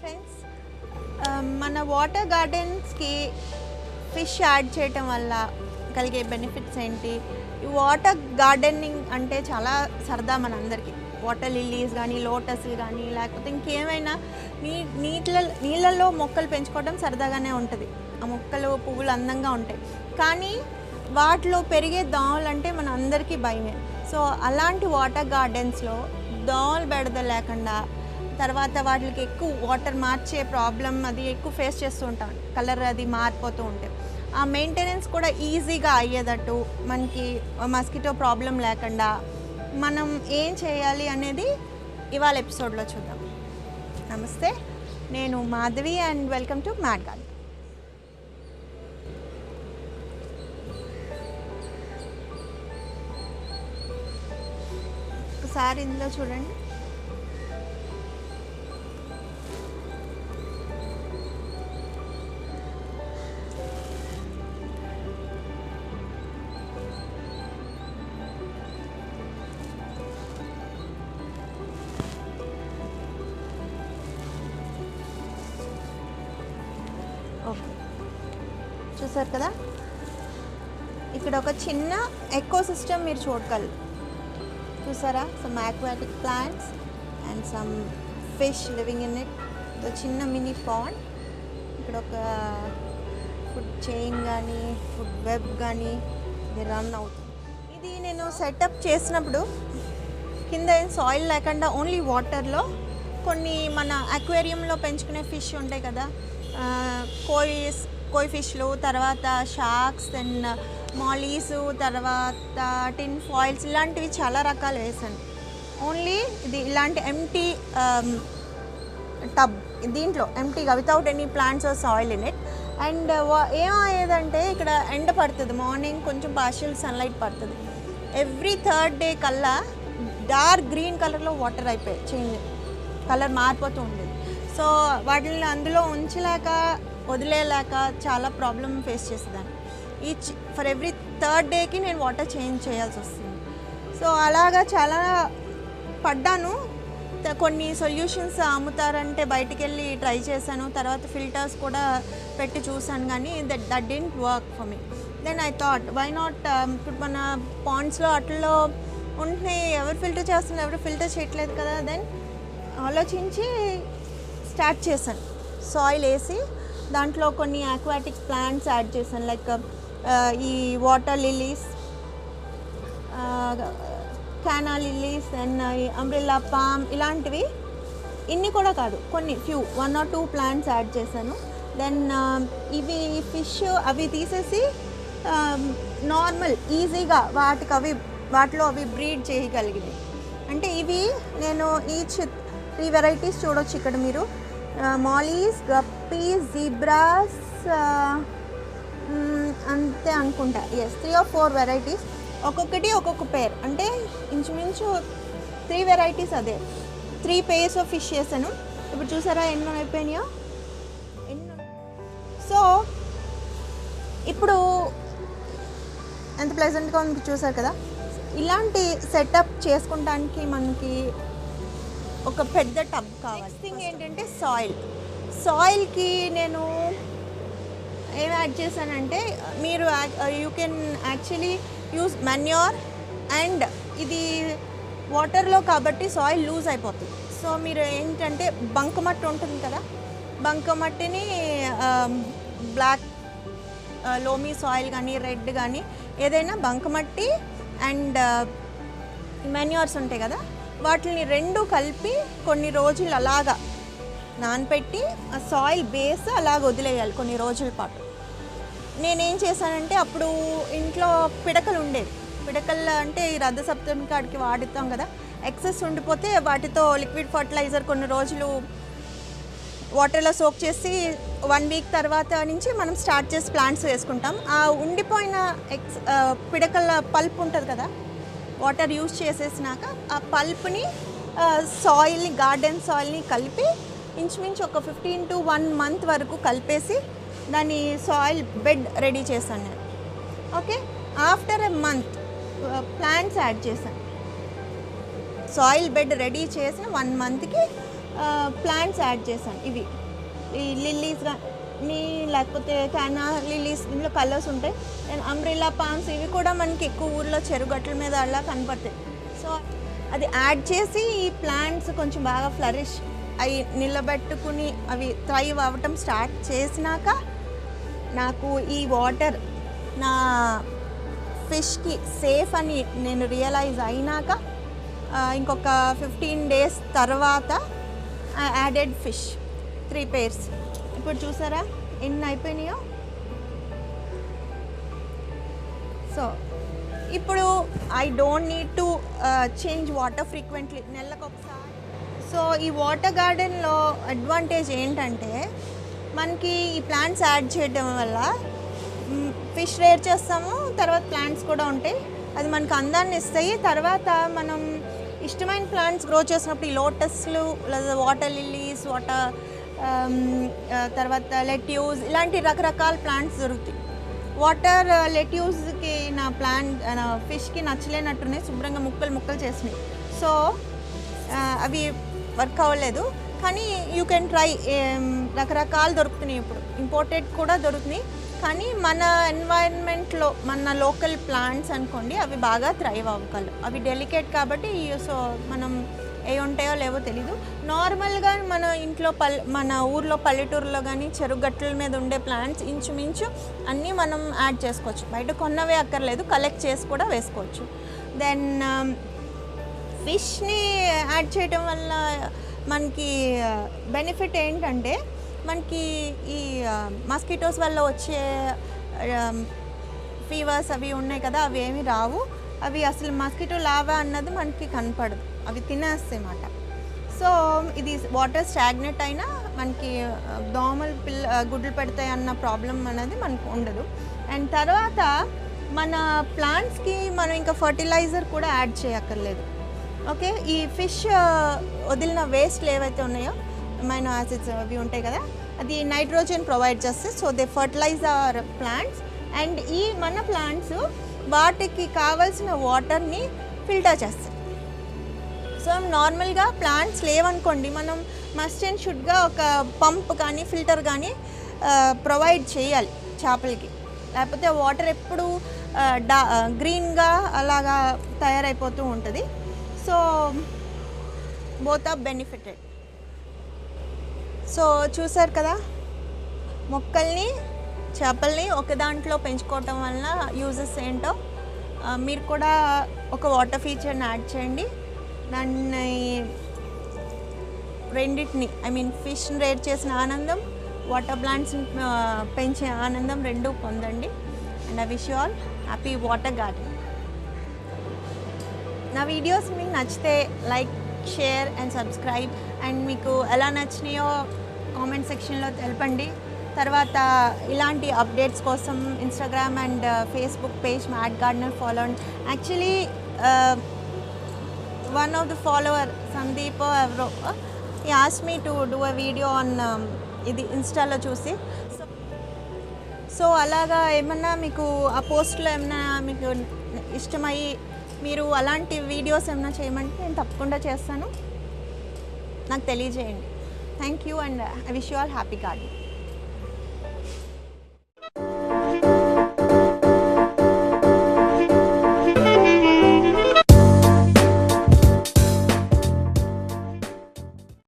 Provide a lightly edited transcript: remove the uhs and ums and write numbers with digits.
Friends, మన water గార్డెన్స్కి fish add చేయటం వల్ల కలిగే బెనిఫిట్స్ ఏంటి? ఈ వాటర్ గార్డెనింగ్ అంటే చాలా సరదా మనందరికీ. వాటర్ లిల్లీస్ కానీ, లోటస్లు కానీ, లేకపోతే ఇంకేమైనా నీళ్ళల్లో మొక్కలు పెంచుకోవడం సరదాగానే ఉంటుంది. ఆ మొక్కలు పువ్వులు అందంగా ఉంటాయి, కానీ వాటిలో పెరిగే దోమలు అంటే మన అందరికీ భయమే. సో అలాంటి వాటర్ గార్డెన్స్లో దోమలు బెడద లేకుండా, తర్వాత వాటికి ఎక్కువ వాటర్ మార్చే ప్రాబ్లం అది ఎక్కువ ఫేస్ చేస్తూ ఉంటాం, కలర్ అది మారిపోతూ ఉంటాయి. ఆ మెయింటెనెన్స్ కూడా ఈజీగా అయ్యేటట్టు, మనకి మస్కిటో ప్రాబ్లం లేకుండా మనం ఏం చేయాలి అనేది ఇవాళ ఎపిసోడ్లో చూద్దాం. నమస్తే, నేను Madhavi and welcome to mad garden. ఒకసారి ఇందులో చూడండి. ఓకే, చూసారు కదా, ఇక్కడ ఒక చిన్న ఎకో సిస్టమ్ మీరు చూడగలరు. చూసారా, some aquatic plants and some fish living in it. ఒక చిన్న మినీ పాండ్. ఇక్కడ ఒక ఫుడ్ చైన్ కానీ, ఫుడ్ వెబ్ కానీ ఇది రన్ అవుతుంది. ఇది నేను సెటప్ చేసినప్పుడు కింద ఏం సాయిల్ లేకుండా ఓన్లీ వాటర్లో కొన్ని మన అక్వేరియంలో పెంచుకునే ఫిష్ ఉంటాయి కదా, కోయి ఫిష్లు, తర్వాత షార్క్స్ అండ్ మాలీస్, తర్వాత టిన్ ఫాయిల్స్, ఇలాంటివి చాలా రకాలు వేసాను. ఓన్లీ ఇది ఇలాంటి ఎంటీ టబ్, దీంట్లో ఎంటీగా without any plants or soil in it. And ఏమయ్యేదంటే ఇక్కడ ఎండ పడుతుంది, మార్నింగ్ కొంచెం పార్షియల్ సన్లైట్ పడుతుంది. ఎవ్రీ థర్డ్ డే కల్లా డార్క్ గ్రీన్ కలర్లో వాటర్ అయిపోయి చేంజ్ కలర్ మారిపోతూ ఉండేది. సో వాటిని అందులో ఉంచలేక వదిలేలేక చాలా ప్రాబ్లం ఫేస్ చేసేదాన్ని. ఫర్ ఎవ్రీ థర్డ్ డేకి నేను వాటర్ చేంజ్ చేయాల్సి వస్తుంది. సో అలాగా చాలా పడ్డాను. కొన్ని సొల్యూషన్స్ అమ్ముతారంటే బయటికి వెళ్ళి ట్రై చేశాను, తర్వాత ఫిల్టర్స్ కూడా పెట్టి చూసాను, కానీ that didn't work for me. Then I thought, why not, ఇప్పుడు మన పాండ్స్లో అట్లలో ఉంటున్నాయి, ఎవరు ఫిల్టర్ చేస్తున్నారు, ఎవరు ఫిల్టర్ చేయట్లేదు కదా. దెన్ ఆలోచించి స్టార్ట్ చేశాను. సాయిల్ వేసి దాంట్లో కొన్ని ఆక్వాటిక్ ప్లాంట్స్ యాడ్ చేశాను, లైక్ ఈ water lilies, canna lilies and umbrella palm, ఇలాంటివి. ఇన్ని కూడా కాదు, కొన్ని ఫ్యూ 1 or 2 ప్లాంట్స్ యాడ్ చేశాను. దెన్ ఇవి ఫిష్ అవి తీసేసి నార్మల్ ఈజీగా వాటిలో అవి బ్రీడ్ చేయగలిగినాయి. అంటే ఇవి నేను ఈచ్ 3 వెరైటీస్ చూడొచ్చు ఇక్కడ మీరు. మాలీస్, గప్పీస్, జీబ్రాస్, అంతే అనుకుంటా. 3 or 4 వెరైటీస్, ఒక్కొక్కటి ఒక్కొక్క పేర్, అంటే ఇంచుమించు 3 వెరైటీస్, అదే 3 pairs ఆఫ్ ఫిష్ చేశాను. ఇప్పుడు చూసారా ఎన్నో అయిపోయినాయో. సో ఇప్పుడు ఎంత ప్లెజెంట్గా ఉంది చూసారు కదా. ఇలాంటి సెటప్ చేసుకోవడానికి మనకి ఒక పెద్ద టబ్ కావాలి. నెక్స్ట్ థింగ్ ఏంటంటే సాయిల్కి నేను ఏం యాడ్ చేశానంటే, మీరు you can actually use manure, and ఇది వాటర్లో కాబట్టి సాయిల్ లూజ్ అయిపోతుంది. సో మీరు ఏంటంటే బంకమట్టి ఉంటుంది కదా, బంకమట్టిని బ్లాక్ లోమీ సాయిల్ కానీ, రెడ్ కానీ, ఏదైనా బంకమట్టి అండ్ మెన్యూర్స్ ఉంటాయి కదా, వాటిని 2 కలిపి కొన్ని రోజులు అలాగా నానపెట్టి ఆ సాయిల్ బేస్ అలాగ వదిలేయాలి కొన్ని రోజుల పాటు. నేనేం చేశానంటే, అప్పుడు ఇంట్లో పిడకలు ఉండేవి. పిడకలు అంటే ఈ రథ సప్తమి కాడికి వాడుతాం కదా, ఎక్సెస్ ఉండిపోతే వాటితో లిక్విడ్ ఫర్టిలైజర్ కొన్ని రోజులు వాటర్లో సోక్ చేసి 1 వీక్ తర్వాత నుంచి మనం స్టార్ట్ చేసి ప్లాంట్స్ వేసుకుంటాం. ఆ ఉండిపోయిన పిడకల పల్ప్ ఉంటుంది కదా, వాటర్ యూజ్ చేసేసినాక ఆ పల్ప్ని సాయిల్ని, గార్డెన్ సాయిల్ని కలిపి ఇంచుమించు ఒక 15 to 1 month వరకు కలిపేసి దాన్ని సాయిల్ బెడ్ రెడీ చేశాను నేను. Okay, after a month plants add చేశాను. సాయిల్ బెడ్ రెడీ చేసిన 1 monthకి ప్లాంట్స్ యాడ్ చేశాను. ఇవి ఈ లిల్లీస్ కానీ లేకపోతే క్యానా లిల్లీస్, ఇందులో కలర్స్ ఉంటాయి. అండ్ అంబ్రెల్లా పామ్స్, ఇవి కూడా మనకి ఎక్కువ ఊర్లో చెరుగట్ల మీద అలా కనపడతాయి. సో అది యాడ్ చేసి ఈ ప్లాంట్స్ కొంచెం బాగా ఫ్లరిష్ అవి నిలబెట్టుకుని అవి థ్రైవ్ అవ్వటం స్టార్ట్ చేసినాక నాకు ఈ వాటర్ నా ఫిష్కి సేఫ్ అని నేను రియలైజ్ అయినాక ఇంకొక 15 days తర్వాత యాడెడ్ ఫిష్ 3 pairs. ఇప్పుడు చూసారా ఎన్ని అయిపోయినాయో. సో ఇప్పుడు I don't need to change water frequently, నెలకు ఒకసారి. సో ఈ వాటర్ గార్డెన్లో అడ్వాంటేజ్ ఏంటంటే మనకి ఈ ప్లాంట్స్ యాడ్ చేయడం వల్ల ఫిష్ రేర్ చేస్తాము, తర్వాత ప్లాంట్స్ కూడా ఉంటాయి. అది మనకు అందాన్ని ఇస్తాయి. తర్వాత మనం ఇష్టమైన ప్లాంట్స్ గ్రో చేసినప్పుడు ఈ లోటస్లు లేదా వాటర్ లిల్లీస్, తర్వాత లెట్యూస్, ఇలాంటి రకరకాల ప్లాంట్స్ దొరుకుతాయి. వాటర్ లెట్యూస్కి నా ఫిష్కి నచ్చలేనట్టున్నాయి, శుభ్రంగా ముక్కలు చేసినాయి. సో అవి వర్క్ అవ్వలేదు. కానీ యూ కెన్ ట్రై, రకరకాలు దొరుకుతున్నాయి. ఇప్పుడు ఇంపోర్టెడ్ కూడా దొరుకుతున్నాయి. కానీ మన ఎన్వైరన్మెంట్లో మన లోకల్ ప్లాంట్స్ అనుకోండి, అవి బాగా థ్రైవ్ అవ్వగలరు. అవి డెలికేట్ కాబట్టి, సో మనం ఏ ఉంటాయో లేవో తెలీదు. నార్మల్గా మన ఇంట్లో మన ఊర్లో పల్లెటూరులో కానీ చెరుగట్ల మీద ఉండే ప్లాంట్స్ ఇంచుమించు అన్నీ మనం యాడ్ చేసుకోవచ్చు. బయట కొన్నవే అక్కర్లేదు, కలెక్ట్ చేసి కూడా వేసుకోవచ్చు. దెన్ ఫిష్ని యాడ్ చేయడం వల్ల మనకి బెనిఫిట్ ఏంటంటే, మనకి ఈ మస్కిటోస్ వల్ల వచ్చే ఫీవర్స్ అవి ఉన్నాయి కదా, అవి ఏమి రావు. అవి అసలు మస్కిటో లావా అన్నది మనకి కనపడదు, అవి తినేస్తాయి అన్నమాట. సో ఇది వాటర్ స్టాగ్నెట్ అయినా మనకి దోమలు గుడ్లు పెడతాయి అన్న ప్రాబ్లం అనేది మనకు ఉండదు. అండ్ తర్వాత మన ప్లాంట్స్కి మనం ఇంకా ఫర్టిలైజర్ కూడా యాడ్ చేయక్కర్లేదు. ఓకే, ఈ ఫిష్ వదిలిన వేస్ట్లు ఏవైతే ఉన్నాయో, అమైనో యాసిడ్స్ అవి ఉంటాయి కదా, అది నైట్రోజన్ ప్రొవైడ్ చేస్తే, so they fertilize our plants. And ఈ మన ప్లాంట్స్ వాటికి కావాల్సిన వాటర్ని ఫిల్టర్ చేస్తాయి. సో నార్మల్గా ప్లాంట్స్ లేవనుకోండి, మనం మస్ట్ అండ్ షుడ్గా ఒక పంప్ కానీ ఫిల్టర్ కానీ ప్రొవైడ్ చేయాలి చేపలకి. లేకపోతే వాటర్ ఎప్పుడు గ్రీన్గా అలాగా తయారైపోతూ ఉంటుంది. So both are benefited. So చూసారు కదా, మొక్కల్ని చేపల్ని ఒక దాంట్లో పెంచుకోవటం వలన యూజెస్ ఏంటో. మీరు కూడా ఒక వాటర్ ఫీచర్ని యాడ్ చేయండి. దాన్ని రెండింటిని, ఐ మీన్ ఫిష్ని రేర్ చేసిన ఆనందం, వాటర్ ప్లాంట్స్ని పెంచే ఆనందం రెండూ పొందండి. And I wish you all happy water garden. నా వీడియోస్ మీకు నచ్చితే like, share and subscribe. And మీకు ఎలా నచ్చినాయో కామెంట్ సెక్షన్లో తెలపండి. తర్వాత ఇలాంటి అప్డేట్స్ కోసం Instagram and Facebook page mad gardener follow అండి. Actually one of the follower Sandeep ఎవరో he asked me to do a video on ఇది ఇన్స్టాలో చూసి. సో అలాగా ఏమన్నా మీకు ఆ పోస్ట్లో ఏమన్నా మీకు ఇష్టమయ్యి మీరు అలాంటి వీడియోస్ ఏమైనా చేయమంటే నేను తప్పకుండా చేస్తాను. నాకు తెలియజేయండి. Thank you and I wish you all happy garden.